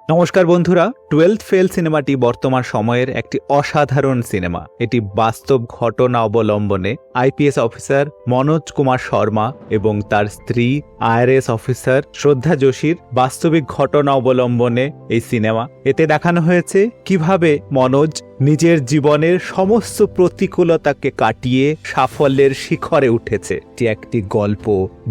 নমস্কার বন্ধুরা, 12th fail সিনেমাটি বর্তমান সময়ের একটি অসাধারণ সিনেমা। এটি বাস্তব ঘটনা অবলম্বনে আইপিএস অফিসার মনোজ কুমার শর্মা এবং তার স্ত্রী আইআরএস অফিসার শ্রদ্ধা যোশীর বাস্তবিক ঘটনা অবলম্বনে এই সিনেমা। এতে দেখানো হয়েছে কিভাবে মনোজ নিজের জীবনের সমস্ত প্রতিকূলতাকে কাটিয়ে সাফল্যের শিখরে উঠেছে। এটি একটি গল্প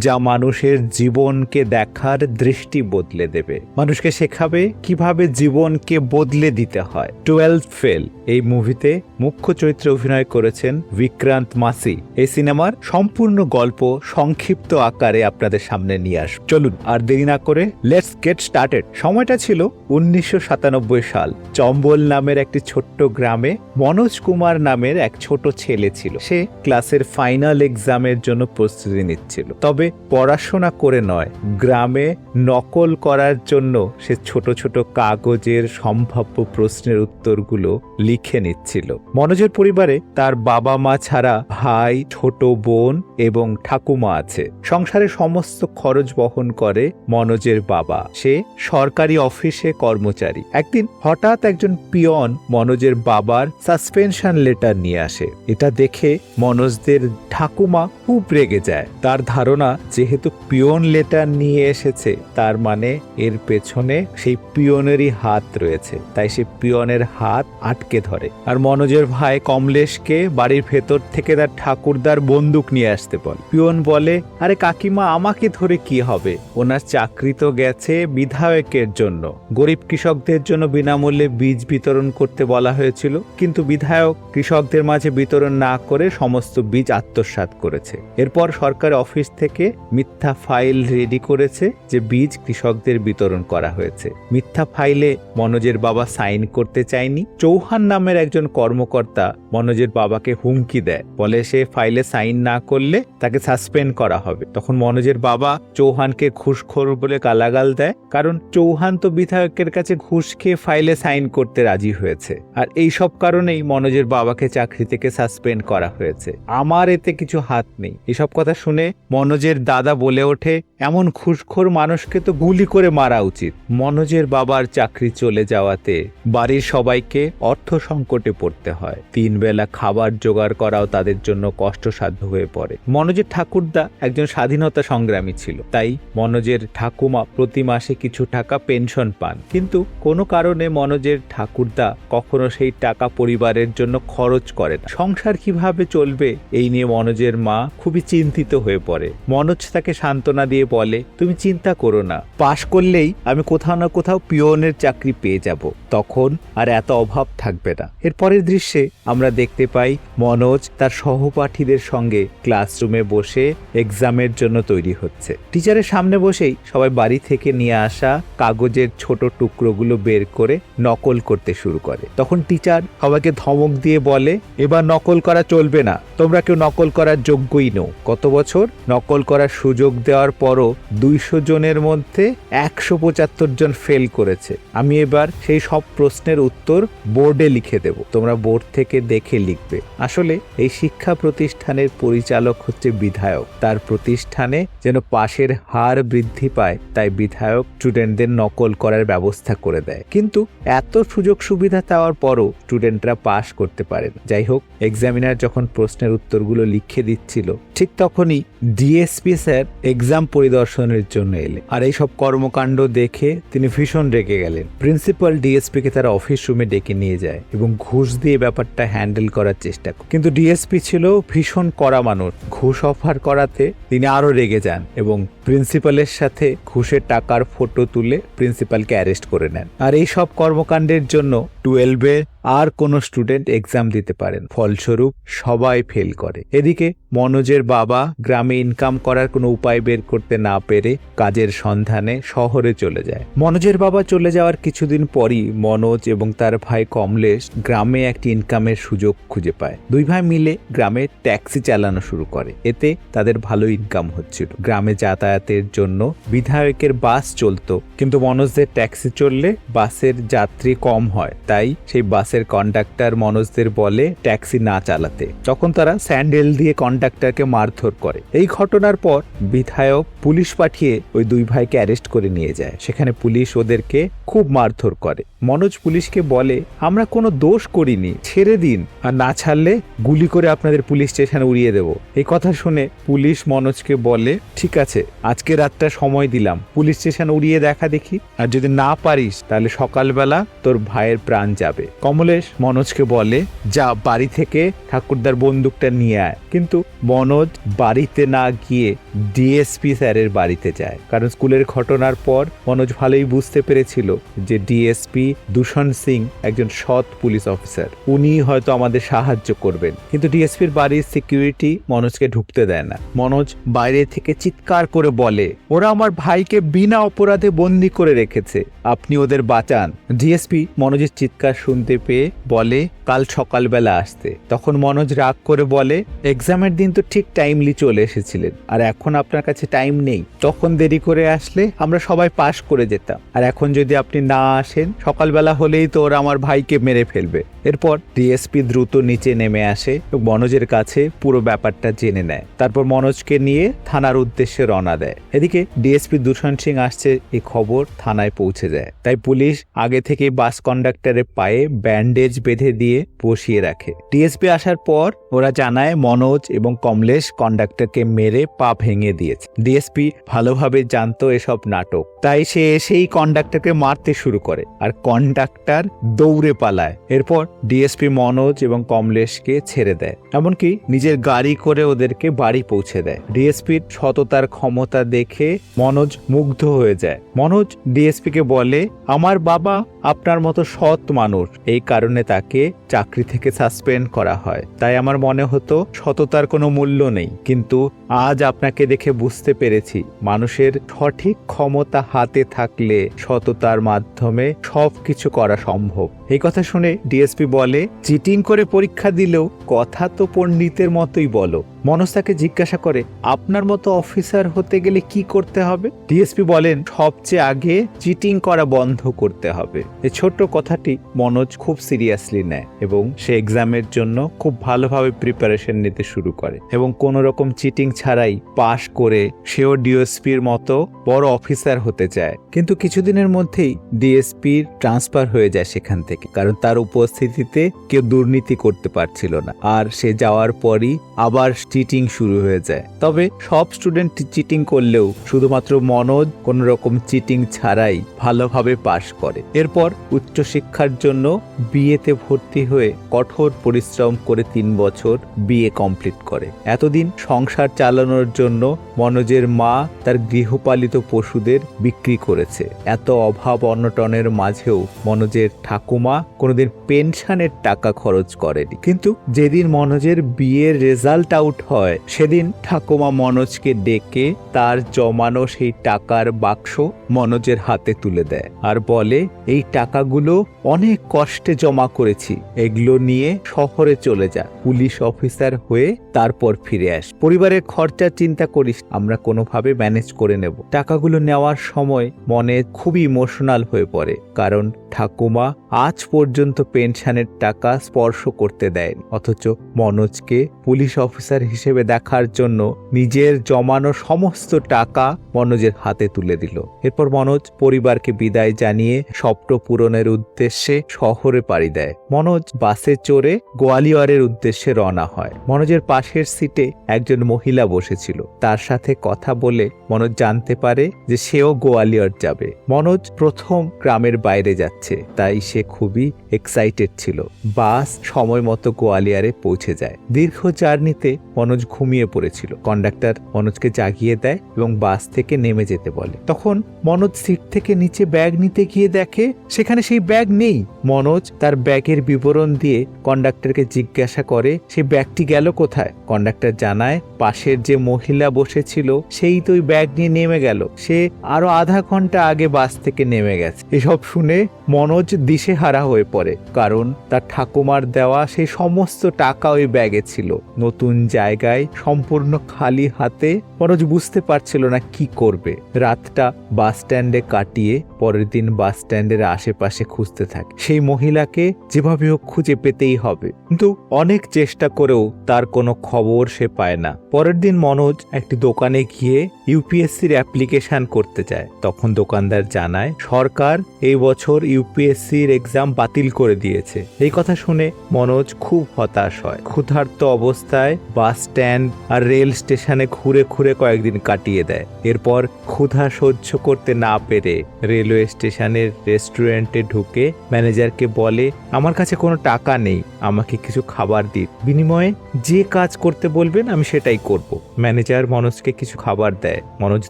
যা মানুষের জীবনকে দেখার দৃষ্টি বদলে দেবে, মানুষকে শেখাবে কিভাবে জীবনকে বদলে দিতে হয়। 12th ফেল এই মুভিতে মুখ্য চরিত্রে অভিনয় করেছেন বিক্রান্ত মাসি। এই সিনেমার সম্পূর্ণ গল্প সংক্ষিপ্ত আকারে আপনাদের সামনে নিয়ে আস। চলুন আর দেরি না করে লেটস গেট স্টার্টেড। সময়টা ছিল 1997 সাল। চম্বল নামের একটি ছোট্ট গ্রামে মনোজ কুমার নামের এক ছোট ছেলে ছিল। সে ক্লাসের ফাইনাল এক্সামের জন্য প্রস্তুতি নিচ্ছিল, তবে পড়াশোনা করে নয়, গ্রামে নকল করার জন্য সে ছোট ছোট কাগজের সম্ভাব্য প্রশ্নের উত্তরগুলো লিখে নিচ্ছিল। মনোজের পরিবারে তার বাবা মা ছাড়া ভাই, ছোট বোন এবং ঠাকুমা আছে। সংসারের সমস্ত খরচ বহন করে মনোজের বাবা। সে সরকারি অফিসে কর্মচারী। একদিন হঠাৎ একজন পিয়ন মনোজের বাবার সাসপেনশন লেটার নিয়ে আসে। এটা দেখে মনোজদের ঠাকুমা খুব রেগে যায়। তার ধারণা যেহেতু পিয়ন লেটার নিয়ে এসেছে, তার মানে এর পেছনে সেই পিয়নেরই হাত রয়েছে। তাই সে পিয়নের হাত আটকে ধরে আর মনোজের ভাই কমলেশকে বাড়ির ভেতর থেকে তার ঠাকুরদার বন্দুক নিয়ে আসতে বলে। পিয়ন বলে, আরে কাকিমা, আমাকে ধরে কি হবে? ওনার চাকরি তো গেছে বিধায়কের জন্য। গরিব কৃষকদের জন্য বিনামূল্যে বীজ বিতরণ করতে বলা হয়েছিল, কিন্তু বিধায়ক কৃষকদের মাঝে বিতরণ না করে সমস্ত বীজ আত্মসাৎ করেছে। এরপর সরকার অফিস থেকে মিথ্যা ফাইল রেডি করেছে যে বীজ কৃষকদের বিতরণ করা হয়েছে। মিথ্যা ফাইলে মনোজের বাবা সাইন করতে চায়নি। চৌহান নামের একজন কর্মকর্তা মনোজের বাবাকে হুমকি দেয়, বলে সে ফাইলে সাইন না করলে তাকে সাসপেন্ড করা হবে। তখন মনোজের বাবা চৌহানকে ঘুষখোর বলে গালাগাল দেয়, কারণ চৌহান তো বিধায়কের কাছে ঘুষ খেয়ে ফাইলে সাইন করতে রাজি হয়েছে। আর এই সব কারণেই মনোজের বাবাকে চাকরি থেকে সাসপেন্ড করা হয়েছে। আমার এতে কিছু হাত নেই। এসব কথা শুনে মনোজের দাদা বলে ওঠে, এমন ঘুষখোর মানুষকে তো গুলি করে মারা উচিত। মনোজের বাবার চাকরি চলে যাওয়াতে বাড়ির সবাইকে অর্থ সংকটে পড়তে হয়। 3 বেলা খাবার জোগাড় করাও তাদের জন্য কষ্টসাধ্য হয়ে পড়ে। মনোজের ঠাকুরদা একজন স্বাধীনতা সংগ্রামী ছিল, তাই মনোজের ঠাকুমা প্রতি মাসে কিছু টাকা পেনশন পান। কিন্তু কোনো কারণে মনোজের ঠাকুরদা কখনো সেই টাকা পরিবারের জন্য খরচ করে না। সংসার কিভাবে চলবে এই নিয়ে মনোজের মা খুবই চিন্তিত হয়ে পড়ে। মনোজ তাকে সান্ত্বনা দিয়ে বলে, তুমি চিন্তা করো না, পাশ করলেই আমি কোথাও না কোথাও পিয়নের চাকরি পেয়ে যাব, তখন আর এত অভাব থাকবে না। এর পরের দৃশ্যে আমরা দেখতে পাই মনোজ তার সহপাঠীদের সঙ্গে ক্লাসরুমে বসে এক্সামের জন্য তৈরি হচ্ছে। টিচারের সামনে বসেই সবাই বাড়ি থেকে নিয়ে আসা কাগজের ছোট টুকরোগুলো বের করে নকল করতে শুরু করে। তখন টিচার সবাইকে ধমক দিয়ে বলে, এবার নকল করা চলবে না, তোমরা কেউ নকল করার যোগ্যই নও। কত বছর নকল করার সুযোগ দেওয়ার পরও 200 জনের মধ্যে 175 জন ফেল করেছে। আমি এবার সেই সব প্রশ্নের উত্তর বোর্ডে লিখে দেব, তোমরা বোর্ড থেকে দেখে লিখবে। আসলে এই শিক্ষা প্রতিষ্ঠানের পরিচালক হচ্ছে বিধায়ক। তার প্রতিষ্ঠানে যেন পাশের হার বৃদ্ধি পায়, তাই বিধায়ক স্টুডেন্টদের নকল করার ব্যবস্থা করে দেয়। কিন্তু এত সুযোগ সুবিধা দেওয়ার পরও স্টুডেন্টরা পাশ করতে পারে না। যাই হোক, এক্সামিনার যখন প্রশ্নের উত্তরগুলো লিখে দিচ্ছিল, ঠিক তখনই ডিএসপি স্যার এক্সাম পরিদর্শনের জন্য এলেন। আর এই সব কর্মকাণ্ড দেখে তিনি ভীষণ রেগে গেলেন। প্রিন্সিপাল ডিএসপি কে তার অফিস রুমে ডেকে নিয়ে যায় এবং ঘুষ দিয়ে ব্যাপারটা হ্যান্ডেল করার চেষ্টা করে। কিন্তু ডিএসপি ছিল ভীষণ কড়া মানুষ। ঘুষ অফার করাতে তিনি আরো রেগে যান এবং প্রিন্সিপালের সাথে ঘুষের টাকার ফটো তুলে প্রিন্সিপালকে অ্যারেস্ট করে নেন। আর এই সব কর্মকাণ্ডের জন্য 12-এ আর কোনো স্টুডেন্ট এক্সাম দিতে পারেন। ফলস্বরূপ সবাই ফেল করে। এদিকে মনোজের বাবা গ্রামে ইনকাম করার কোনো উপায় বের করতে না পেরে কাজের সন্ধানে শহরে চলে যায়। মনোজের বাবা চলে যাওয়ার কিছুদিন পরই মনোজ এবং তার ভাই কমলেশ গ্রামে একটি ইনকামের সুযোগ খুঁজে পায়। 2 ভাই মিলে গ্রামে ট্যাক্সি চালানো শুরু করে। এতে তাদের ভালো ইনকাম হচ্ছিল। গ্রামে যাতায়াতের জন্য বিধায়কের বাস চলতো, কিন্তু মনোজদের ট্যাক্সি চললে বাসের যাত্রী কম হয়, তাই সেই বাসে বাসের কন্ডাক্টর মনোজদের বলে ট্যাক্সি না চালাতে। তখন তারা স্যান্ডেল দিয়ে কন্ডাক্টরকে মারধর করে। এই ঘটনার পর বিধায়ক পুলিশ পাঠিয়ে ওই দুই ভাইকে অ্যারেস্ট করে নিয়ে যায়। সেখানে পুলিশ ওদেরকে খুব মারধর করে। মনোজ পুলিশকে বলে, আমরা কোনো দোষ করিনি, ছেড়ে দিন, আর না ছাড়লে গুলি করে আপনাদের পুলিশ স্টেশনে উড়িয়ে দেব। এই কথা শুনে পুলিশ মনোজকে বলে, ঠিক আছে, আজকে রাতটা সময় দিলাম, পুলিশ স্টেশন উড়িয়ে দেখা দেখি, আর যদি না পারিস তাহলে সকালবেলা তোর ভাইয়ের প্রাণ যাবে। কমলেশ মনোজকে বলে, যা বাড়ি থেকে ঠাকুরদার বন্দুকটা নিয়ে আয়। কিন্তু মনোজ বাড়িতে না গিয়ে ডিএসপি স্যারের বাড়িতে যায়, কারণ স্কুলের ঘটনার পর মনোজ ভালোই বুঝতে পেরেছিল যে ডিএসপি দূষণ সিং একজন সৎ পুলিশ অফিসার, উনি হয়তো আমাদের সাহায্য করবেন। কিন্তু ডিএসপির বাড়ির সিকিউরিটি মনোজকে ঢুকতে দেয় না। মনোজ বাইরে থেকে চিৎকার করে বলে, ওরা আমার ভাইকে বিনা অপরাধে বন্দি করে রেখেছে, আপনি ওদের বাঁচান। ডিএসপি মনোজের চিৎকার শুনতে পেয়ে বলে, কাল সকালবেলা আসতে। তখন মনোজ রাগ করে বলে, এক্সামের দিন তো ঠিক টাইমলি চলে এসেছিলেন, আর এখন আপনার কাছে টাইম নেই। তখন দেরি করে আসলে আমরা সবাই পাশ করে যেতাম, আর এখন যদি আপনি না আসেন সকালবেলা হলেই তো ওরা আমার ভাইকে মেরে ফেলবে। এরপর ডিএসপি দ্রুত নিচে নেমে আসে এবং মনোজের কাছে পুরো ব্যাপারটা জেনে নেয়। তারপর মনোজকে নিয়ে থানার উদ্দেশ্যে রওনা দেয়। এদিকে ডিএসপি দূষণ সিং আসছে এই খবর থানায় পৌঁছে যায়। তাই পুলিশ আগে থেকে বাস কন্ডাক্টরের পায়ে ব্যান্ডেজ বেঁধে দিয়ে বসিয়ে রাখে। ডিএসপি আসার পর ওরা জানায় মনোজ এবং কমলেশ কন্ডাক্টরকে মেরে পা ভেঙে দিয়েছে। ডিএসপি ভালোভাবে জানতো এসব নাটক, তাই সে এসেই কন্ডাক্টরকে মারতে শুরু করে, আর কন্ডাক্টর দৌড়ে পালায়। এরপর ডিএসপি মনোজ এবং কমলেশকে ছেড়ে দেয়, এমনকি নিজের গাড়ি করে ওদেরকে বাড়ি পৌঁছে দেয়। ডিএসপির সততার ক্ষমতা দেখে মনোজ মুগ্ধ হয়ে যায়। মনোজ ডিএসপিকে বলে, আমার বাবা আপনার মতো সৎ মানুষ, এই কারণে তাকে চাকরি থেকে সাসপেন্ড করা হয়। তাই আমার মনে হতো সততার কোনো মূল্য নেই, কিন্তু আজ আপনাকে দেখে বুঝতে পেরেছি মানুষের সঠিক ক্ষমতা হাতে থাকলে সততার মাধ্যমে সবকিছু করা সম্ভব। এই কথা শুনে ডিএসপি বলে, চিটিং করে পরীক্ষা দিলেও কথা তো পণ্ডিতের মতোই বলো। মনোজ তাকে জিজ্ঞাসা করে, আপনার মতো অফিসার হতে গেলে কি করতে হবে? ডিএসপি বলেন, সবচেয়ে আগে চিটিং করা বন্ধ করতে হবে। এই ছোট্ট কথাটি মনোজ খুব সিরিয়াসলি নেয় এবং সে এক্সামের জন্য খুব ভালোভাবে প্রিপারেশন নিতে শুরু করে এবং কোনো রকম চিটিং ছাড়াই পাশ করে সেও ডিএসপির মতো বড় অফিসার হতে চায়। কিন্তু কিছুদিনের মধ্যেই ডিএসপির ট্রান্সফার হয়ে যায় সেখান থেকে, কারণ তার উপস্থিতিতে কেউ দুর্নীতি করতে পারছিল না, আর সে যাওয়ার পরই আবার চিটিং শুরু হয়ে যায়। তবে সব স্টুডেন্ট চিটিং করলেও শুধুমাত্র মনোজ কোনো রকম চিটিং ছাড়াই ভালোভাবে পাশ করে। এরপর উচ্চশিক্ষার জন্য বিএতে ভর্তি হয়ে কঠোর পরিশ্রম করে 3 বছর বিএ কমপ্লিট করে। এতদিন সংসার চালানোর জন্য মনোজের মা তার গৃহপালিত পশুদের বিক্রি করেছে। এত অভাব অনটনের মাঝেও মনোজের ঠাকুমা কোনোদিন পেনশনের টাকা খরচ করেনি। কিন্তু যেদিন মনোজের বিয়ের রেজাল্ট আউট হয় সেদিন ঠাকুমা মনোজকে ডেকে তার জমানো সেই টাকার বাক্স মনোজের হাতে তুলে দেয় আর বলে, এই টাকাগুলো অনেক কষ্টে জমা করেছি, এগুলো নিয়ে শহরে চলে যা, পুলিশ অফিসার হয়ে তারপর ফিরে আস, পরিবারের খরচা চিন্তা করিস, আমরা কোনোভাবে ম্যানেজ করে নেব। টাকাগুলো নেওয়ার সময় মনে খুবই ইমোশনাল হয়ে পড়ে, কারণ ঠাকুমা আজ পর্যন্ত পেনশনের টাকা স্পর্শ করতে দেয়নি, অথচ মনোজকে পুলিশ অফিসার হিসেবে দেখার জন্য নিজের জমানো সমস্ত টাকা মনোজের হাতে তুলে দিল। এরপর মনোজ পরিবারকে বিদায় জানিয়ে স্বপ্ন পূরণের উদ্দেশ্যে শহরে পাড়ি দেয়। মনোজ বাসে চড়ে গোয়ালিয়রের উদ্দেশ্যে রওনা হয়। মনোজের পাশের সিটে একজন মহিলা বসেছিল। তার সাথে কথা বলে মনোজ জানতে পারে যে সেও গোয়ালিয়র যাবে। মনোজ প্রথম গ্রামের বাইরে যাচ্ছে, তাই সে খুবই এক্সাইটেড ছিল। বাস সময় মতো গোয়ালিয়রে পৌঁছে যায়। দীর্ঘ জার্নিতে মনোজ ঘুমিয়ে পড়েছিল। কন্ডাক্টর মনোজকে জাগিয়ে দেয় এবং বাস থেকে নেমে যেতে বলে। তখন মনোজ সিট থেকে নিচে ব্যাগ নিতে গিয়ে দেখে সেখানে সেই ব্যাগ নেই। মনোজ তার ব্যাগের বিবরণ দিয়ে কন্ডাক্টরকে জিজ্ঞাসা করে, সেই ব্যাগটি গেল কোথায়? কন্ডাক্টর জানায়, পাশের যে মহিলা বসেছিল সেই তো ওই ব্যাগ নিয়ে নেমে গেল, সে আরো আধা ঘন্টা আগে বাস থেকে নেমে গেছে। এসব শুনে মনোজ দিশেহারা হয়ে পড়ে, কারণ তার ঠাকুমার দেওয়া সেই সমস্ত টাকা ওই ব্যাগে ছিল। নতুন জায়গা, জায়গায় সম্পূর্ণ খালি হাতে। মনোজ বুঝতে পারছিল না কি করবে। রাতটা বাস স্ট্যান্ডে কাটিয়ে পরের দিন বাস স্ট্যান্ডের আশেপাশে খুঁজতে থাকে। সেই মহিলাকে যেভাবে হোক খুঁজে পেতেই হবে, কিন্তু অনেক চেষ্টা করেও তার কোনো খবর সে পায় না। পরের দিন মনোজ একটি দোকানে গিয়ে ইউপিএসসির অ্যাপ্লিকেশন করতে চায়। তখন দোকানদার জানায় সরকার এই বছর ইউপিএসসির এক্সাম বাতিল করে দিয়েছে। এই কথা শুনে মনোজ খুব হতাশ হয়। ক্ষুধার্ত অবস্থায় বাস স্ট্যান্ড আর রেল স্টেশনে ঘুরে ঘুরে কয়েকদিন কাটিয়ে দেয়। এরপর ক্ষুধা সহ্য করতে না পেরে রেলওয়ে স্টেশনের রেস্টুরেন্টে ঢুকে ম্যানেজারকে বলে, আমার কাছে কোনো টাকা নেই, আমাকে কিছু খাবার দিন, বিনিময়ে যে কাজ করতে বলবেন আমি সেটাই করব। ম্যানেজার মনোজকে কিছু খাবার দেয়। মনোজ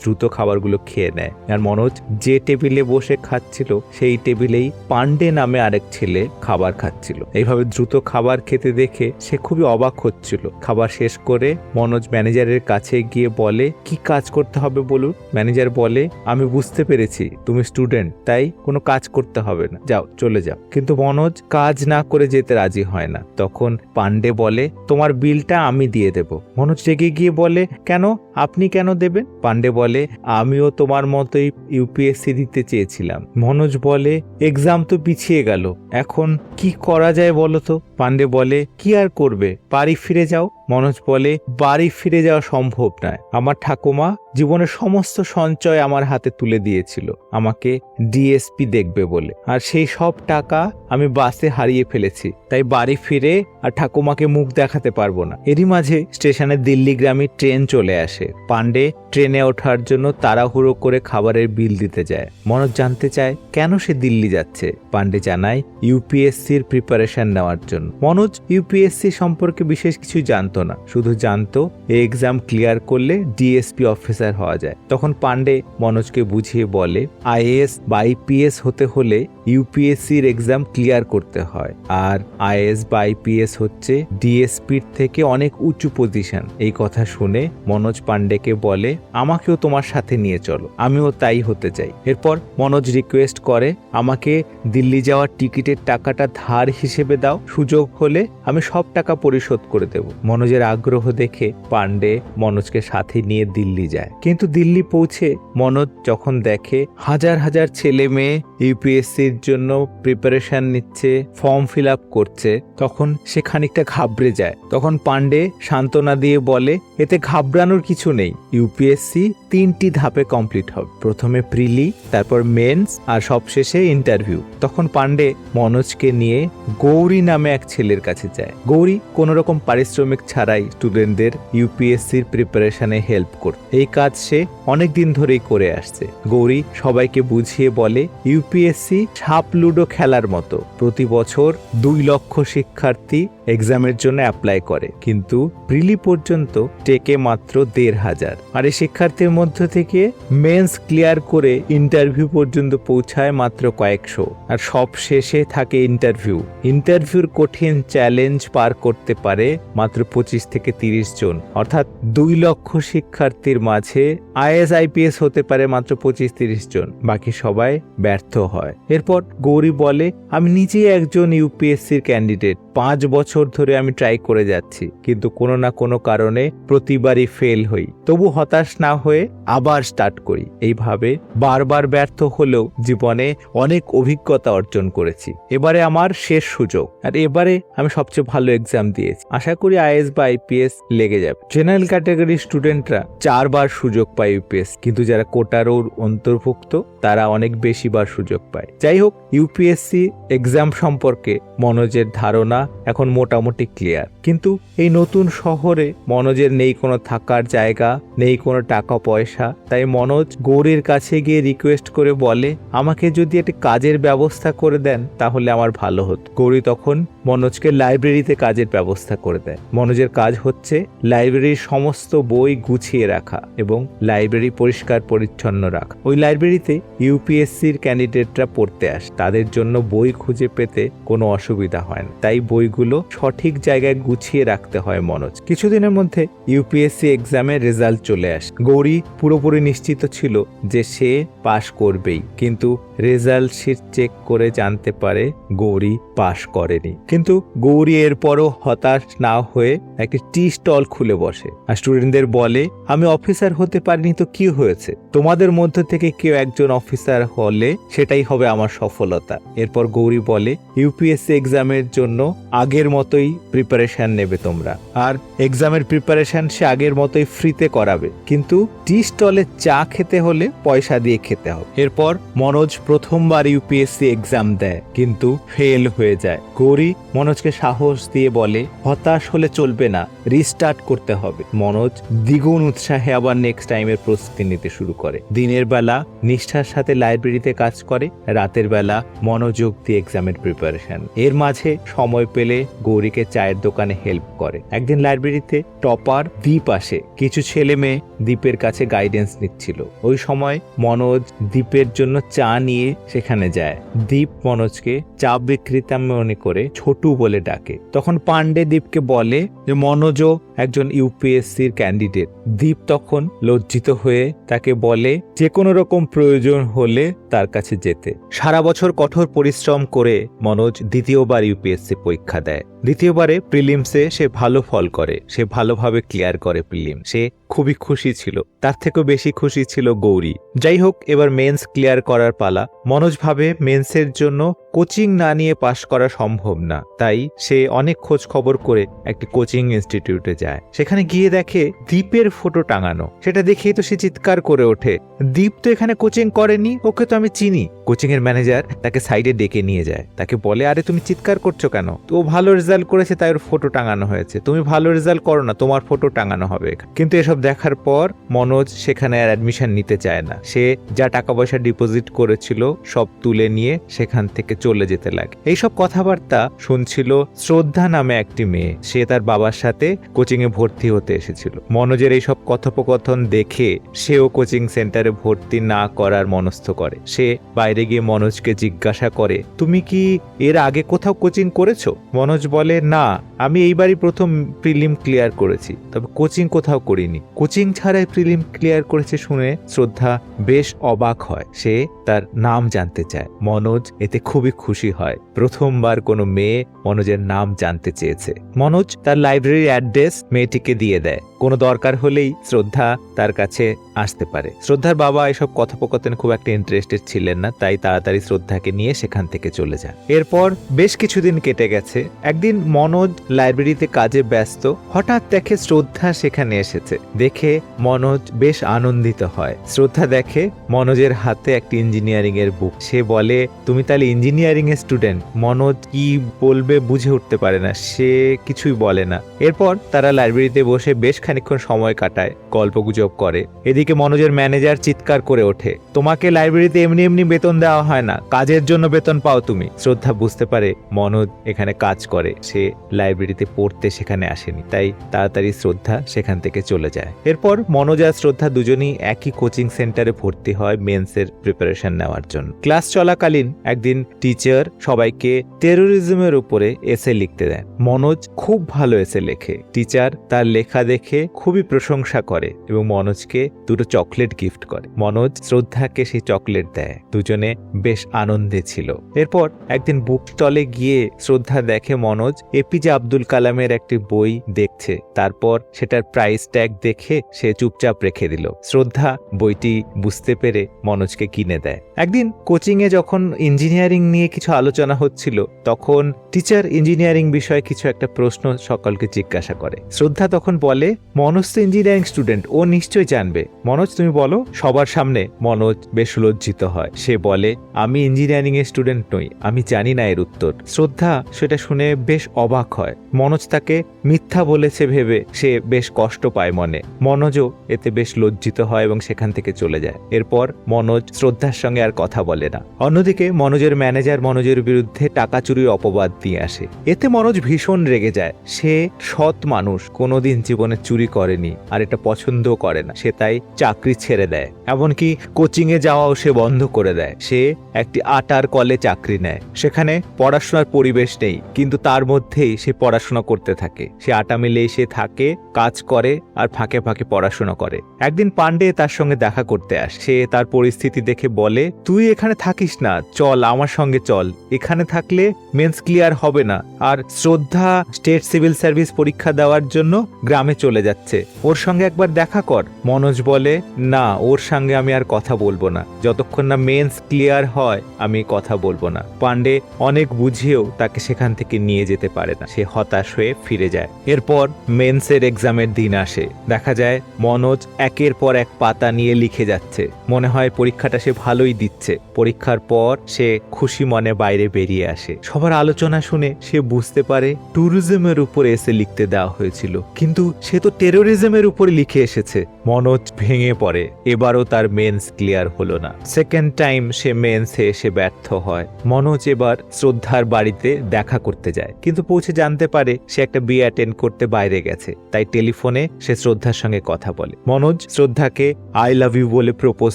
দ্রুত খাবারগুলো খেয়ে নেয়। আর মনোজ যে টেবিলে বসে খাচ্ছিল সেই টেবিলেই পান্ডে নামে আরেক ছেলে খাবার খাচ্ছিল। এইভাবে দ্রুত খাবার খেতে দেখে সে খুবই অবাক হচ্ছিল। খাবার শেষ করে মনোজ ম্যানেজারের কাছে গিয়ে বলে, কি কাজ করতে হবে বলুন। ম্যানেজার বলে, আমি বুঝতে পেরেছি তুমি স্টুডেন্ট, তাই কোনো কাজ করতে হবে না, যাও চলে যাও। কিন্তু মনোজ কাজ না করে যেতে রাজি হয় না। তখন পান্ডে বলে, তোমার বিলটা আমি দিয়ে দেব। মনোজ রেগে গিয়ে বলে, কেন, আপনি কেন দেবেন? পান্ডে বলে, আমিও তোমার মতোই ইউপিএসসি দিতে চেয়েছিলাম। মনোজ বলে, এক্সাম তো পিছিয়ে গেল, এখন কি করা যায় বলো তো? পান্ডে বলে, কি আর করবে, বাড়ি ফিরে যাও। মনোজ বলে, বাড়ি ফিরে যাওয়া সম্ভব নয়। আমার ঠাকুমা জীবনের সমস্ত সঞ্চয় আমার হাতে তুলে দিয়েছিল আমাকে ডিএসপি দেখবে বলে, আর সেই সব টাকা আমি বাসে হারিয়ে ফেলেছি, তাই বাড়ি ফিরে আর ঠাকুমাকে মুখ দেখাতে পারবো না। এরই মাঝে স্টেশনে দিল্লিগ্রামী ট্রেন চলে আসে। পান্ডে ট্রেনে ওঠার জন্য তাড়াহুড়ো করে খাবারের বিল দিতে যায়। মনোজ জানতে চায় কেন সে দিল্লি যাচ্ছে। পান্ডে জানায় ইউপিএসসির প্রিপারেশন নেওয়ার জন্য। মনোজ ইউপিএসসি সম্পর্কে বিশেষ কিছু জানতো না, শুধু জানতো এই এক্সাম ক্লিয়ার করলে ডিএসপি অফিসার হওয়া যায়। তখন পান্ডে মনোজকে বুঝিয়ে বলে, আইএএস বা আইপিএস হতে হলে ইউপিএসসির এক্সাম ক্লিয়ার করতে হয়, আর আইএএস বা আইপিএস হচ্ছে ডিএসপির থেকে অনেক উঁচু পজিশন। এই কথা শুনে মনোজ পান্ডেকে বলে, আমাকেও তোমার সাথে নিয়ে চলো, আমিও তাই হতে চাই। এরপর মনোজ রিকোয়েস্ট করে, আমাকে দিল্লি যাওয়ার টিকিটের টাকাটা ধার হিসেবে দাও, সুযোগ হলে আমি সব টাকা পরিশোধ করে দেব। মনোজের আগ্রহ দেখে পান্ডে মনোজকে সাথে নিয়ে দিল্লি যায়। কিন্তু দিল্লি পৌঁছে মনোজ যখন দেখে হাজার হাজার ছেলে মেয়ে ইউপিএসসির জন্য প্রিপারেশন নিচ্ছে, ফর্ম ফিল আপ করছে, তখন সে খানিকটা ঘাবড়ে যায়। তখন পান্ডে সান্ত্বনা দিয়ে বলে, এতে ঘাবড়ানোর কিছু নেই, ইউপিএসসি 3টি ধাপে কমপ্লিট হবে, প্রথমে প্রিলি, তারপর মেন্স, আর সবশেষে ইন্টারভিউ। তখন পান্ডে মনোজকে নিয়ে গৌরী নামে এক ছেলের কাছে যায়। গৌরী কোনো রকম পারিশ্রমিক ছাড়াই স্টুডেন্টদের ইউপিএসসির প্রিপারেশনে হেল্প করত। এই কাজ সে অনেক দিন ধরেই করে আসছে। গৌরী সবাইকে বুঝিয়ে বলে, ইউপিএসসি সাপ লুডো খেলার মতো, প্রতি বছর 2 লক্ষ শিক্ষার্থী এক্সামের জন্য অ্যাপ্লাই করে, কিন্তু প্রিলি পর্যন্ত টেকে মাত্র 1,500, আর এই শিক্ষার্থীর মধ্য থেকে মেন্স ক্লিয়ার করে ইন্টারভিউ পর্যন্ত পৌঁছায় মাত্র কয়েকশো, আর সব শেষে থাকে ইন্টারভিউ। ইন্টারভিউর কঠিন চ্যালেঞ্জ পার করতে পারে মাত্র 25 থেকে 30 জন, অর্থাৎ 2 লক্ষ শিক্ষার্থীর মাঝে আইএএস আইপিএস হতে পারে মাত্র 25-30 জন, বাকি সবাই ব্যর্থ হয়। এরপর গৌরী বলে, আমি নিজেই একজন ইউপিএসসির ক্যান্ডিডেট, 5 বছর ধরে আমি ট্রাই করে যাচ্ছি, কিন্তু কোনো না কোনো কারণে প্রতিবারই ফেল হই, তবু হতাশ না হয়ে আবার স্টার্ট করি। এইভাবে বারবার ব্যর্থ হলেও জীবনে অনেক অভিজ্ঞতা অর্জন করেছি। এবারে আমার শেষ সুযোগ, আর এবারে আমি সবচেয়ে ভালো এক্সাম দিয়েছি, আশা করি আইএএস বা আইপিএস লেগে যাবে। জেনারেল ক্যাটাগরির স্টুডেন্টরা 4 বার সুযোগ পায় ইউপিএস, কিন্তু যারা কোটারোর অন্তর্ভুক্ত তারা অনেক বেশি বার সুযোগ পায়। যাই হোক, ইউপিএসসি এক্সাম সম্পর্কে মনোজের ধারণা এখন মোটামুটি ক্লিয়ার, কিন্তু এই নতুন শহরে মনোজের নেই কোনো থাকার জায়গা, নেই কোনো টাকা পয়সা। তাই মনোজ গৌরীর কাছে গিয়ে রিকোয়েস্ট করে বলে, আমাকে যদি একটি কাজের ব্যবস্থা করে দেন তাহলে আমার ভালো হতো। গৌরী তখন মনোজকে লাইব্রেরিতে কাজের ব্যবস্থা করে দেয়। মনোজের কাজ হচ্ছে লাইব্রেরির সমস্ত বই গুছিয়ে রাখা এবং লাইব্রেরি পরিষ্কার পরিচ্ছন্ন রাখা। ওই লাইব্রেরিতে ইউপিএসসির ক্যান্ডিডেটরা পড়তে আসে, তাদের জন্য বই খুঁজে পেতে কোনো অসুবিধা হয় না, তাই বইগুলো সঠিক জায়গায় গুছিয়ে রাখতে হয় মনোজ। কিছুদিনের মধ্যে ইউপিএসসি এক্সামের রেজাল্ট চলে আসে। গৌরী পুরোপুরি নিশ্চিত ছিল যে সে পাশ করবেই, কিন্তু রেজাল্ট শিট চেক করে জানতে পারে গৌরী পাশ করেনি। কিন্তু গৌরী এরপরও হতাশ না হয়ে একটি টি স্টল খুলে বসে আর স্টুডেন্টদের বলে, আমি অফিসার হতে পারিনি তো কি হয়েছে, তোমাদের মধ্যে থেকে কেউ একজন অফিসার হলে সেটাই হবে আমার সফলতা। এরপর গৌরী বলে, ইউপিএসসি এক্সামের জন্য আগের মতোই প্রিপারেশন নেবে তোমরা, আর এক্সামের প্রিপারেশন সে আগের মতোই ফ্রিতে করাবে, কিন্তু টি স্টলে চা খেতে হলে পয়সা দিয়ে খেতে হবে। এরপর মনোজ প্রথমবার ইউপিএসসি এক্সাম দেয় কিন্তু ফেল হয়ে যায়। গৌরী মনোজকে সাহস দিয়ে বলে, হতাশ হলে চলবে না, রিস্টার্ট করতে হবে। মনোজ দ্বিগুণ উৎসাহে আবার নেক্সট টাইমের প্রস্তুতি নিতে শুরু করে। দিনের বেলা নিষ্ঠার সাথে লাইব্রেরিতে কাজ করে, রাতের বেলা মনোযোগ দিয়ে এক্সামের প্রিপারেশন। এর মাঝে সময় পেলে গৌরীকে চায়ের দোকানে হেল্প করে। একদিন লাইব্রেরিতে টপার দ্বীপ আসে। কিছু ছেলে মেয়ে দ্বীপের কাছে গাইডেন্স নিচ্ছিল। ওই সময় মনোজ দ্বীপের জন্য চা নিয়ে সেখানে যায়। দ্বীপ মনোজকে চা বিক্রেতা মনে করে ছোটু বলে ডাকে। তখন পান্ডে দ্বীপকে বলে যে মনোজও একজন ইউপিএসসির ক্যান্ডিডেট। দ্বীপ তখন লজ্জিত হয়ে তাকে বলে যে কোনো রকম প্রয়োজন হলে তার কাছে যেতে। সারা বছর কঠোর পরিশ্রম করে মনোজ দ্বিতীয়বার ইউপিএসসি পরীক্ষা দেয়। দ্বিতীয়বারে প্রিলিমসে সে ভালো ফল করে, সে ভালোভাবে ক্লিয়ার করে প্রিলিম। সে খুবই খুশি ছিল, তার থেকেও বেশি খুশি ছিল গৌরী। যাই হোক, এবার মেন্স ক্লিয়ার করার পালা। মনোজ ভাবে মেন্সের জন্য কোচিং না নিয়ে পাশ করা সম্ভব না, তাই সে অনেক খোঁজ খবর করে একটি কোচিং ইনস্টিটিউটে যায়। সেখানে গিয়ে দেখে দ্বীপের ফটো টাঙানো। সেটা দেখেই তো সে চিৎকার করে ওঠে, দ্বীপ তো এখানে কোচিং করেনি, ওকে তো আমি চিনি। কোচিং এর ম্যানেজার তাকে সাইডে ডেকে নিয়ে যায়, তাকে বলে, আরে তুমি চিৎকার করছো কেন? তো ভালো রেজাল্ট করেছে তাই ওর ফটো টাঙানো হয়েছে, তুমি ভালো রেজাল্ট করো না, তোমার ফটো টাঙানো হবে। কিন্তু এসব দেখার পর মনোজ সেখানে আর অ্যাডমিশন নিতে চায় না। সে যা টাকা পয়সা ডিপোজিট করেছিল সব তুলে নিয়ে সেখান থেকে চলে যেতে লাগে। এইসব কথাবার্তা শুনছিল শ্রদ্ধা নামে একটি মেয়ে। সে তার বাবার সাথে কোচিং এ ভর্তি হতে এসেছিল। মনোজের এইসব কথোপকথন দেখে সেও কোচিং সেন্টারে ভর্তি না করার মনস্থ করে। সে বাইরে গিয়ে মনোজকে জিজ্ঞাসা করে, তুমি কি এর আগে কোথাও কোচিং করেছো? মনোজ বলে, না, আমি এইবারই প্রথম প্রিলিম ক্লিয়ার করেছি, তবে কোচিং কোথাও করিনি। কোচিং ছাড়াই প্রিলিম ক্লিয়ার করেছে শুনে শ্রদ্ধা বেশ অবাক হয়। সে তার নাম জানতে চায়। মনোজ এতে খুবই খুশি হয়। প্রথমবার কোনো মেয়ে মনোজের নাম জানতে চেয়েছে। মনোজ তার লাইব্রেরির অ্যাড্রেস মেয়েটিকে দিয়ে দেয়। কোনো দরকার হলেই শ্রদ্ধা তার কাছে আসতে পারে। শ্রদ্ধার বাবা এসব কথোপকথনে খুব একটা ইন্টারেস্টেড ছিলেন না, তাই তাড়াতাড়ি শ্রদ্ধাকে নিয়ে সেখান থেকে চলে যান। এরপর বেশ কিছুদিন কেটে গেছে। একদিন মনোজ লাইব্রেরিতে কাজে ব্যস্ত, হঠাৎ দেখে শ্রদ্ধা সেখানে এসেছে। দেখে মনোজ বেশ আনন্দিত হয়। শ্রদ্ধা দেখে মনোজের হাতে একটি ইঞ্জিনিয়ারিং এর বুক। সে বলে, তুমি তাহলে ইঞ্জিনিয়ারিং এর স্টুডেন্ট? মনোজ কি বলবে বুঝে উঠতে পারে না, সে কিছুই বলে না। এরপর তারা লাইব্রেরিতে বসে বেশ খানিকক্ষণ সময় কাটায়, গল্পগুজব করে। এদিকে মনোজের ম্যানেজার চিৎকার করে ওঠে, তোমাকে লাইব্রেরিতে এমনি এমনি বেতন দেওয়া হয় না, কাজের জন্য বেতন পাও তুমি। শ্রদ্ধা বুঝতে পারে মনোজ এখানে কাজ করে, সে লাইব্রেরিতে পড়তে সেখানে আসেনি, তাই তাড়াতাড়ি শ্রদ্ধা সেখান থেকে চলে যায়। এরপর মনোজ আর শ্রদ্ধা দুজনেই একই কোচিং সেন্টারে ভর্তি হয় মেন্সের প্রিপারেশন নেওয়ার জন্য। ক্লাস চলাকালীন একদিন টিচার সবাইকে টেরোরিজমের উপরে এসে লিখতে দেন। মনোজ খুব ভালো এসে লেখে। টিচার তার লেখা দেখে খুবই প্রশংসা করে এবং মনোজকে দুটো চকলেট গিফট করে। মনোজ শ্রদ্ধাকে সেই চকলেট দেয়। দুজনে বেশ আনন্দে ছিল। এরপর একদিন বুক স্টলে গিয়ে শ্রদ্ধা দেখে মনোজ এপিজে আব্দুল কালামের একটি বই দেখছে। তারপর সেটার প্রাইস ট্যাগ দেখে সে চুপচাপ রেখে দিল। শ্রদ্ধা বইটি বুঝতে পেরে মনোজকে কিনে দেয়। একদিন কোচিং এ যখন ইঞ্জিনিয়ারিং নিয়ে কিছু আলোচনা হচ্ছিল, তখন টিচার ইঞ্জিনিয়ারিং বিষয়ে কিছু একটা প্রশ্ন সকলকে জিজ্ঞাসা করে। শ্রদ্ধা তখন বলে, মনোজ তো ইঞ্জিনিয়ারিং স্টুডেন্ট, ও নিশ্চয়ই জানবে। মনোজ, তুমি বলো। সবার সামনে মনোজ বেশ লজ্জিত হয়। সে বলে, আমি ইঞ্জিনিয়ারিং এর স্টুডেন্ট নই, আমি জানি না এর উত্তর। শ্রদ্ধা সেটা শুনে বেশ অবাক হয়। মনোজ তাকে মিথ্যা বলেছে ভেবে সে বেশ কষ্ট পায় মনে। মনোজও এতে বেশ লজ্জিত হয় এবং সেখান থেকে চলে যায়। এরপর মনোজ শ্রদ্ধার সঙ্গে আর কথা বলে না। অন্যদিকে মনোজের ম্যানেজার মনোজের বিরুদ্ধে টাকা চুরির অপবাদ দিয়ে আসে। এতে মনোজ ভীষণ রেগে যায়। সে সৎ মানুষ, কোনোদিন জীবনে চুরি করেনি আর এটা পছন্দও করে না। সে তাই চাকরি ছেড়ে দেয়, এমনকি কোচিং এ যাওয়াও সে বন্ধ করে দেয়। সে একটি আটার কলে চাকরি নেয়। সেখানে পড়াশোনার পরিবেশ নেই, কিন্তু তার মধ্যেই সে পড়াশোনা করতে থাকে। সে আটা মিলেই সে থাকে, কাজ করে আর ফাঁকে ফাঁকে পড়াশোনা করে। একদিন পান্ডে তার সঙ্গে দেখা করতে আসে। সে তার পরিস্থিতি দেখে বলে, বলে, তুই এখানে থাকিস না, চল আমার সঙ্গে চল, এখানে থাকলে মেন্স ক্লিয়ার হবে না। আর শ্রদ্ধা স্টেট সিভিল সার্ভিস পরীক্ষা দেওয়ার জন্য গ্রামে চলে যাচ্ছে, ওর সঙ্গে একবার দেখা কর। মনোজ বলে, না, ওর সঙ্গে আমি আর কথা বলবো না, যতক্ষণ না মেন্স ক্লিয়ার হয় আমি কথা বলবো না। পান্ডে অনেক বুঝিয়েও তাকে সেখান থেকে নিয়ে যেতে পারে না, সে হতাশ হয়ে ফিরে যায়। এরপর মেন্সের এক্সামের দিন আসে, দেখা যায় মনোজ একের পর এক পাতা নিয়ে লিখে যাচ্ছে, মনে হয় পরীক্ষাটা সে ভালোই দিচ্ছে। পরীক্ষার পর সে খুশি মনে বাইরে বেরিয়ে আসে। সবার আলোচনা শুনে সে বুঝতে পারে ট্যুরিজমের উপরে এসে লিখতে দেওয়া হয়েছিল, কিন্তু সে তো টেরোরিজমের উপরে লিখে এসেছে। মনোজ ভেঙে পড়ে, এবারও তার মেন্স ক্লিয়ার হলো না। সেকেন্ড টাইম সে মেন্সে এসে ব্যর্থ হয়। মনোজ এবার শ্রদ্ধার বাড়িতে দেখা করতে যায়, কিন্তু পৌঁছে জানতে পারে সে একটা বিয়ে অ্যাটেন্ড করতে বাইরে গেছে। তাই টেলিফোনে সে শ্রদ্ধার সঙ্গে কথা বলে। মনোজ শ্রদ্ধাকে আই লাভ ইউ বলে প্রপোজ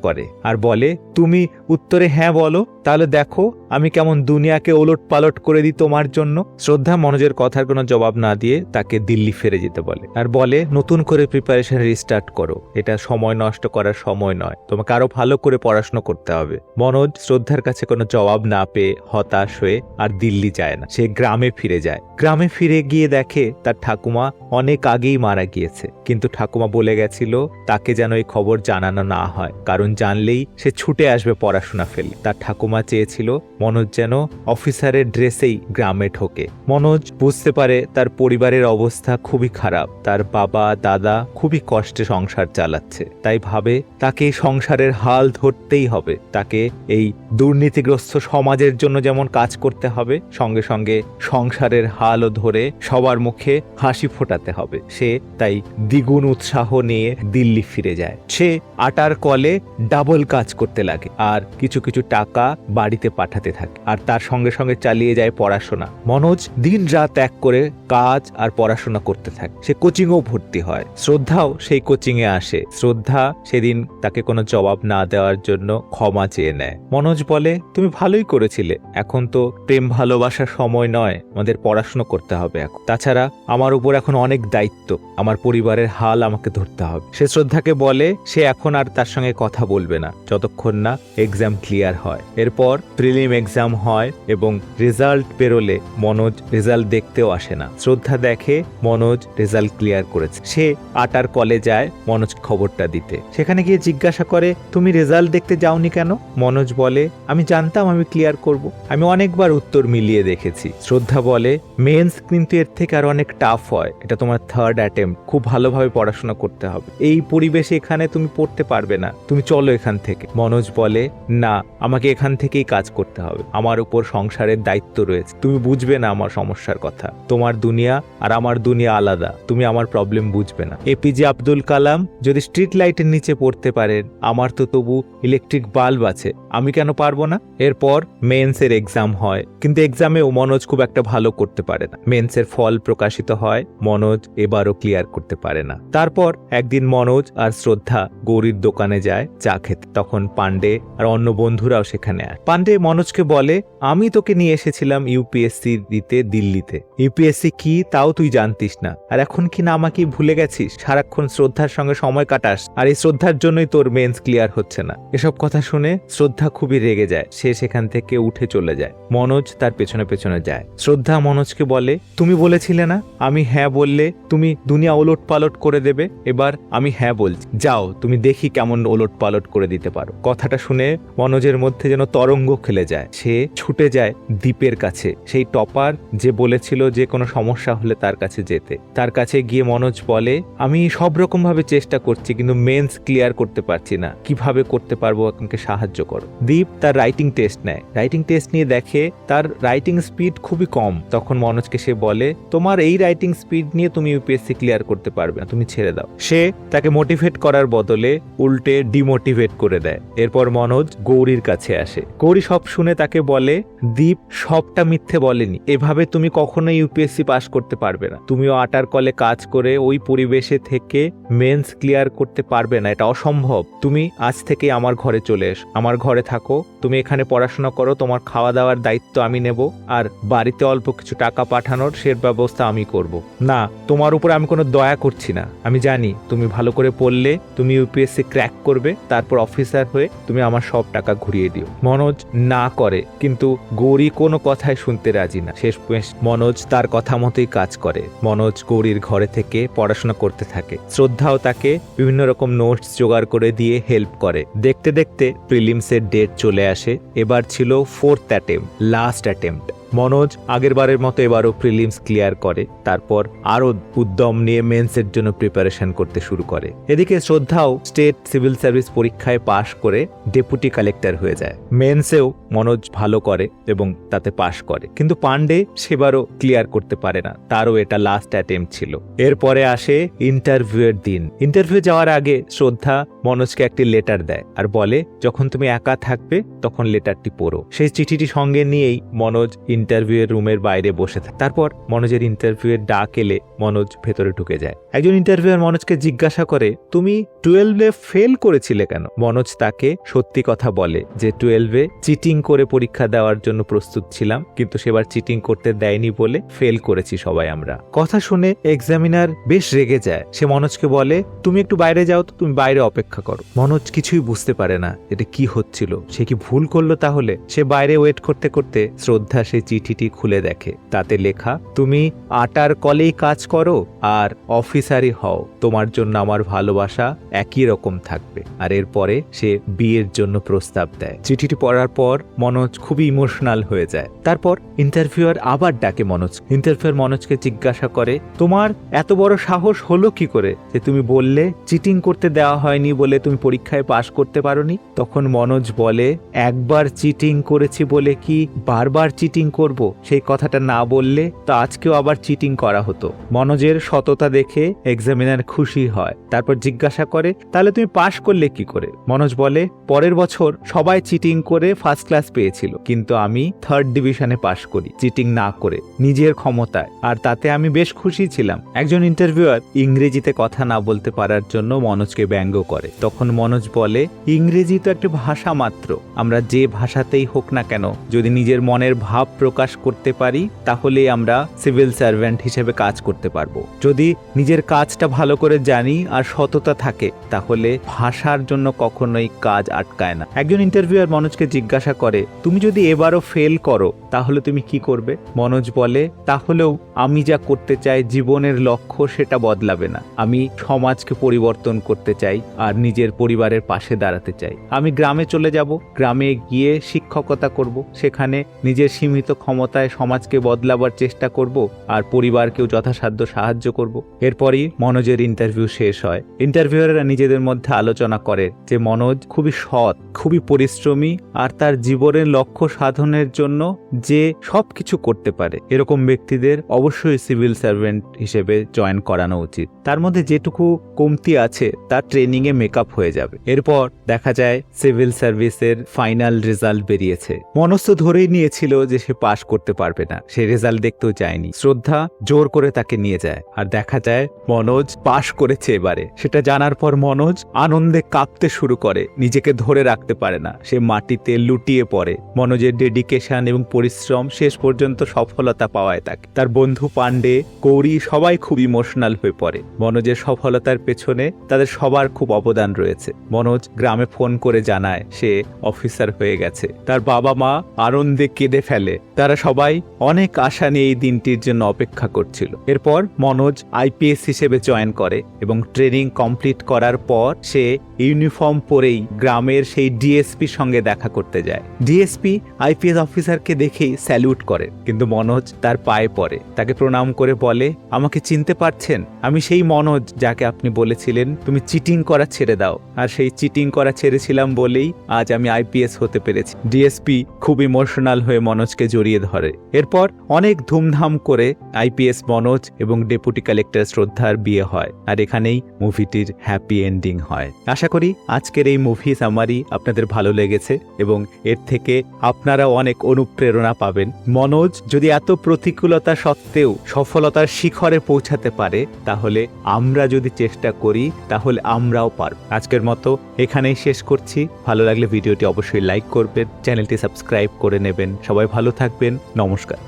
করে আর বলে, তুমি উত্তরে হ্যাঁ বলো, তাহলে দেখো আমি কেমন দুনিয়াকে ওলট পালট করে দিই তোমার জন্য। শ্রদ্ধা মনোজের কথার কোনো জবাব না দিয়ে তাকে দিল্লি ফিরে যেতে বলে আর বলে, নতুন করে প্রিপারেশন রিস্টার্ট করো, এটা সময় নষ্ট করার সময় নয়, তোমাকে আরো ভালো করে পড়াশোনা করতে হবে। মনোজ শ্রদ্ধার কাছে কোনো জবাব না পেয়ে হতাশ হয়ে আর দিল্লি যায় না, সে গ্রামে ফিরে যায়। গ্রামে ফিরে গিয়ে দেখে তার ঠাকুমা অনেক আগেই মারা গিয়েছে, কিন্তু ঠাকুমা বলে গেছিল তাকে যেন এই খবর জানানো না হয়, কারণ জানলেই সে ছুটে আসবে পড়াশোনা ফেলে। তার ঠাকুমা চেয়েছিল মনোজ যেন অফিসারের ড্রেসেই গ্রামে ঢোকে। মনোজ বুঝতে পারে তার পরিবারের অবস্থা খুবই খারাপ, তার বাবা দাদা খুবই কষ্টে সংসার চালাচ্ছে, তাই ভাবে তাকে এই সংসারের হাল ধরতেই হবে, তাকে এই দুর্নীতিগ্রস্ত সমাজের জন্য যেমন কাজ করতে হবে, সঙ্গে সঙ্গে সংসারের হালও ধরে সবার মুখে হাসি ফোটাতে হবে। সে তাই দ্বিগুণ উৎসাহ নিয়ে দিল্লি ফিরে যায়। সে আটার কলে ডাবল কাজ করতে লাগে আর কিছু কিছু টাকা বাড়িতে পাঠাতে থাকে, আর তার সঙ্গে সঙ্গে চালিয়ে যায় পড়াশোনা। মনোজ দিন রাত এক করে কাজ আর পড়াশোনা করতে থাকে। সে কোচিংও ভর্তি হয়, শ্রদ্ধাও সেই কোচিংয়ে আসে। শ্রদ্ধা সেদিন তাকে কোনো জবাব না দেওয়ার জন্য ক্ষমা চেয়ে নেয়। মনোজ বলে, তুমি ভালোই করেছিলে, এখন তো প্রেম ভালোবাসার সময় নয়, আমাদের পড়াশোনা করতে হবে এখন, তাছাড়া আমার উপর এখন অনেক দায়িত্ব, আমার পরিবারের হাল আমাকে ধরতে হবে। সে শ্রদ্ধাকে বলে সে এখন আর তার সঙ্গে কথা বলবে না যতক্ষণ না এক্সাম ক্লিয়ার হয়। এরপর প্রিলিম এক্সাম হয় এবং রেজাল্ট বেরোলে মনোজ রেজাল্ট দেখতেও আসে না। শ্রদ্ধা দেখে মনোজ রেজাল্ট ক্লিয়ার করেছে, সে আটার কলে যায় মনোজ খবরটা দিতে। সেখানে গিয়ে জিজ্ঞাসা করে, তুমি রেজাল্ট দেখতে যাওনি কেন? মনোজ বলে, আমি জানতাম আমি ক্লিয়ার করব, আমি অনেকবার উত্তর মিলিয়ে দেখেছি। শ্রদ্ধা বলে, মেন্স কিন্তু এর থেকে আর অনেক টাফ হয়, এটা তোমার থার্ড অ্যাটেম্প্ট, খুব ভালোভাবে পড়াশোনা করতে হবে, এই পরিবেশে এখানে তুমি পড়তে পারবে না, তুমি চলো এখান থেকে। মনোজ বলে, না, আমাকে এখান থেকেই কাজ করতে হবে, আমার উপর সংসারের দায়িত্ব রয়েছে, তুমি বুঝবে না আমার সমস্যার কথা, তোমার দুনিয়া আর আমার দুনিয়া আলাদা, তুমি আমার প্রবলেম বুঝবে না। এপিজে আব্দুল কালাম যদি স্ট্রিট লাইটের নিচে পড়তে পারেন, আমার তো তবু ইলেকট্রিক বাল্ব আছে, আমি কেন পারবো না? এরপর মেন্সের এক্সাম হয়, কিন্তু এক্সামেও মনোজ খুব একটা ভালো করতে পারে না। মেন্সের ফল প্রকাশিত হয়, মনোজ এবারও ক্লিয়ার করতে পারে না। তারপর একদিন মনোজ আর শ্রদ্ধা গৌরীর দোকানে যায় চা খেতে, তখন পান্ডে আর অন্য বন্ধুরাও সেখানে আসে। পান্ডে মনোজকে বলে, আমি তোকে নিয়ে এসেছিলাম ইউপিএসসি দিতে দিল্লিতে, ইউপিএসসি কি তাও তুই জানতিস না, আর এখন কি না আমাকে ভুলে গেছিস, সারাক্ষণ শ্রদ্ধার সঙ্গে সময় কাটাস, আর এই শ্রদ্ধার জন্যই তোর মেন্স ক্লিয়ার হচ্ছে না। এসব কথা শুনে শ্রদ্ধা খুবই রেগে যায়, সে সেখান থেকে উঠে চলে যায়। মনোজ তার পেছনে পেছনে যায়। শ্রদ্ধা মনোজকে বলে, তুমি বলেছিলে না আমি হ্যাঁ বললে তুমি দুনিয়া ওলট পালট করে দেবে, এবার আমি হ্যাঁ বলছি, যাও তুমি দেখি কেমন ওলট পালট করে দিতে পারো। কথাটা শুনে মনোজের মধ্যে যেন তরঙ্গ খেলে যায়, সে ছুটে যায় দ্বীপের কাছে, সেই টপার যে বলেছিল যে কোনো সমস্যা হলে তার কাছে যেতে। তার কাছে গিয়ে মনোজ বলে, আমি সব রকম ভাবে চেষ্টা করছি কিন্তু মেন্স ক্লিয়ার করতে পারছি না, কিভাবে করতে পারবো, আমাকে সাহায্য করো। দীপ তার রাইটিং টেস্ট নেয়, রাইটিং টেস্ট নিয়ে দেখে তার রাইটিং স্পিড খুবই কম। তখন মনোজকে সে বলে, তোমার এই রাইটিং স্পিড নিয়ে তুমি ইউপিএসসি ক্লিয়ার করতে পারবে না, তুমি ছেড়ে দাও। সে তাকে মোটিভেট করার বদলে উল্টে ডিমোটিভেট করে দেয়। এরপর মনোজ গৌরীর কাছে আসে, গৌরী সব শুনে তাকে বলে, দীপ সবটা মিথ্যে বলেনি, এভাবে তুমি কখনো ইউপিএসসি পাস করতে পারবে না। তুমিও আটার কলে কাজ করে ওই পরিবেশে থেকে মেন্স ক্লিয়ার করতে পারবে না, এটা অসম্ভব। তুমি আজ থেকে আমার ঘরে চলে এসো, আমার ঘরে থাকো, তুমি এখানে পড়াশোনা করো, তোমার খাওয়া দাওয়ার দায়িত্ব আমি নেব, আর বাড়িতে অল্প কিছু টাকা পাঠানোর সে ব্যবস্থা আমি করব। না, তোমার উপরে আমি কোনো দয়া করছি না, আমি জানি তুমি ভালো করে পড়লে তুমি ইউপিএসসি ক্র্যাক করবে, তারপর অফিসার হয়ে তুমি আমার সব টাকা ঘুরিয়ে দিও। মনোজ না করে, কিন্তু গৌরী কোনো কথাই শুনতে রাজি না। শেষমেশ মনোজ তার কথা মতোই কাজ করে। মনোজ গৌরীর ঘরে থেকে পড়াশোনা করতে থাকে। শ্রদ্ধাও তাকে বিভিন্ন রকম নোটস জোগাড় করে দিয়ে হেল্প করে। দেখতে দেখতে প্রিলিমসের ডেট চলে আসে। এবার ছিল 4th attempt, last attempt. Manoj আগেরবারের মতো এবারও প্রিলিমস ক্লিয়ার করে, তারপর আরো উদ্যম নিয়ে মেন্সের জন্য প্রিপারেশন করতে শুরু করে। এদিকে শ্রদ্ধাও স্টেট সিভিল সার্ভিস পরীক্ষায় পাশ করে ডেপুটি কালেক্টর হয়ে যায়। মেন্সেও মনোজ ভালো করে এবং তাতে পাশ করে, কিন্তু পান্ডে সেবারও ক্লিয়ার করতে পারে না, তারও এটা লাস্ট অ্যাটেম্প্ট ছিল। এরপরে আসে ইন্টারভিউয়ের দিন। ইন্টারভিউ যাওয়ার আগে শ্রদ্ধা মনোজকে একটি লেটার দেয় আর বলে, যখন তুমি একা থাকবে তখন লেটারটি পড়ো। সেই চিঠিটি সঙ্গে নিয়েই মনোজ ইন্টারভিউয়ের রুমের বাইরে বসে থাকে। তারপর মনোজের ইন্টারভিউয়ের ডাক এলে মনোজ ভেতরে ঢুকে যায়। একজন ইন্টারভিউয়ার মনোজকে জিজ্ঞাসা করে, তুমি 12-এ ফেল করেছিলে কেন? মনোজ তাকে সত্যি কথা বলে যে 12-এ চিটিং করে পরীক্ষা দেওয়ার জন্য প্রস্তুত ছিলাম, কিন্তু সেবার চিটিং করতে দেয়নি বলে ফেল করেছি সবাই আমরা। কথা শুনে এক্সামিনার বেশ রেগে যায়। সে মনোজকে বলে, তুমি একটু বাইরে যাও তো, তুমি বাইরে অপেক্ষা করো। মনোজ কিছুই বুঝতে পারে না এটা কি হচ্ছিল, সে কি ভুল করলো তাহলে? সে বাইরে ওয়েট করতে করতে শ্রদ্ধা সেই চিঠিটি খুলে দেখে। তাতে লেখা, তুমি আটার কলেই কাজ করো আর অফিসারই হও, তোমার জন্য আমার ভালোবাসা একই রকম থাকবে। আর এরপরে সে বিয়ের জন্য প্রস্তাব দেয়। চিঠিটি পড়ার পর মনোজ খুবই ইমোশনাল হয়ে যায়। তারপর ইন্টারভিউয়ার আবার ডাকে মনোজ। ইন্টারভিউয়ার মনোজকে জিজ্ঞাসা করে, তোমার এত বড় সাহস হলো কি করে যে তুমি বললে চিটিং করতে দেওয়া হয়নি বলে তুমি পরীক্ষায় পাশ করতে পারোনি? তখন মনোজ বলে, একবার চিটিং করেছি বলে কি বারবার চিটিং করব? সেই কথাটা না বললে তো আজকেও আবার চিটিং করা হতো। মনোজের সততা দেখে এক্সামিনার খুশি হয়। তারপর জিজ্ঞাসা করে, তাহলে তুমি পাশ করলে কি করে? মনোজ বলে, পরের বছর সবাই চিটিং করে ফার্স্ট ক্লাস পেয়েছিল, কিন্তু আমি 3rd ডিভিশনে পাশ করি চিটিং না করে, নিজের ক্ষমতায়, আর তাতে আমি বেশ খুশি ছিলাম। একজন ইন্টারভিউয়ার ইংরেজিতে কথা না বলতে পারার জন্য মনোজকে ব্যঙ্গ করে। তখন মনোজ বলে, ইংরেজি তো একটা ভাষা মাত্র, আমরা যে ভাষাতেই হোক না কেন যদি নিজের মনের ভাব প্রকাশ করতে পারি তাহলে আমরা সিভিল সার্ভেন্ট হিসেবে কাজ করতে পারবো। যদি নিজের কাজটা ভালো করে জানি আর সততা থাকে তাহলে ভাষার জন্য কখনোই কাজ আটকায় না। একজন ইন্টারভিউয়ার মনোজকে জিজ্ঞাসা করে, তুমি যদি এবারও ফেল করো তাহলে তুমি কি করবে? মনোজ বলে, তাহলেও আমি যা করতে চাই জীবনের লক্ষ্য সেটা বদলাবে না। আমি সমাজকে পরিবর্তন করতে চাই আর নিজের পরিবারের পাশে দাঁড়াতে চাই। আমি গ্রামে চলে যাব, গ্রামে গিয়ে শিক্ষকতা করব, সেখানে নিজের সীমিত ক্ষমতায় সমাজকে বদলাবার চেষ্টা করব আর পরিবারকেও যথাসাধ্য সাহায্য করব। এরপরই মনোজের ইন্টারভিউ শেষ হয়। ইন্টারভিউয়াররা নিজেদের মধ্যে আলোচনা করে যে মনোজ খুবই সৎ, খুবই পরিশ্রমী আর তার জীবনের লক্ষ্য সাধনের জন্য যে সবকিছু করতে পারে, এরকম ব্যক্তিদের অবশ্যই সিভিল সার্ভেন্ট হিসেবে জয়েন করানো উচিত। তার মধ্যে যেটুকু কমতি আছে তার ট্রেনিং এ মেকআপ হয়ে যাবে। এরপর দেখা যায় সিভিল সার্ভিসের ফাইনাল রেজাল্ট বেরিয়েছে। মনোজ তো ধরেই নিয়েছিল যে সে পাশ করতে পারবে না, সে রেজাল্ট দেখতেও যায়নি। শ্রদ্ধা জোর করে তাকে নিয়ে যায় আর দেখা যায় মনোজ পাশ করেছে এবারে। সেটা জানার পর মনোজ আনন্দে কাঁপতে শুরু করে, নিজেকে ধরে রাখতে পারে না, সে মাটিতে লুটিয়ে পড়ে। মনোজের ডেডিকেশন এবং পরিশ্রম শেষ পর্যন্ত সফলতা পাওয়ায় তাকে। তার বন্ধু পান্ডে, গৌরী সবাই খুব ইমোশনাল হয়ে পড়ে। মনোজের সফলতার পেছনে তাদের সবার খুব অবদান রয়েছে। মনোজ গ্রামে ফোন করে জানায় সে অফিসার হয়ে গেছে। তার বাবা মা আনন্দে কেঁদে ফেলে। তারা সবাই অনেক আশা নিয়ে এই দিনটির জন্য অপেক্ষা করছিল। এরপর মনোজ আইপিএস হিসেবে জয়েন করে এবং ট্রেনিং কমপ্লিট করার পর সে ইউনিফর্ম পরেই গ্রামের সেই ডিএসপি সঙ্গে দেখা করতে যায়। ডিএসপি আইপিএস অফিসারকে দেখে দেখেই স্যালুট করে, কিন্তু মনোজ তার পায়ে পড়ে, তাকে প্রণাম করে বলে, আমাকে চিনতে পারছেন? আমি সেই মনোজ যাকে আপনি বলেছিলেন তুমি চিটিং করা ছেড়ে দাও, আর সেই চিটিং করা ছেড়েছিলাম বলেই আজ আমি আইপিএস হতে পেরেছি। ডিএসপি খুব ইমোশনাল হয়ে মনোজকে জড়িয়ে ধরে। এরপর অনেক ধুমধাম করে আইপিএস মনোজ এবং ডেপুটি কালেক্টর শ্রদ্ধার বিয়ে হয়, আর এখানেই মুভিটির হ্যাপি এন্ডিং হয়। আশা করি আজকের এই মুভি সামারি আপনাদের ভালো লেগেছে এবং এর থেকে আপনারা অনেক অনুপ্রেরণা পাবেন। মনোজ যদি এত প্রতিকূলতা সত্ত্বেও সফলতার শিখরে পৌঁছাতে পারে, তাহলে আমরা যদি চেষ্টা করি তাহলে আমরাও পারব। আজকের মতো এখানেই শেষ করছি। ভালো লাগলে ভিডিওটি অবশ্যই লাইক করবেন, চ্যানেলটি সাবস্ক্রাইব করে নেবেন। সবাই ভালো থাকবেন। নমস্কার।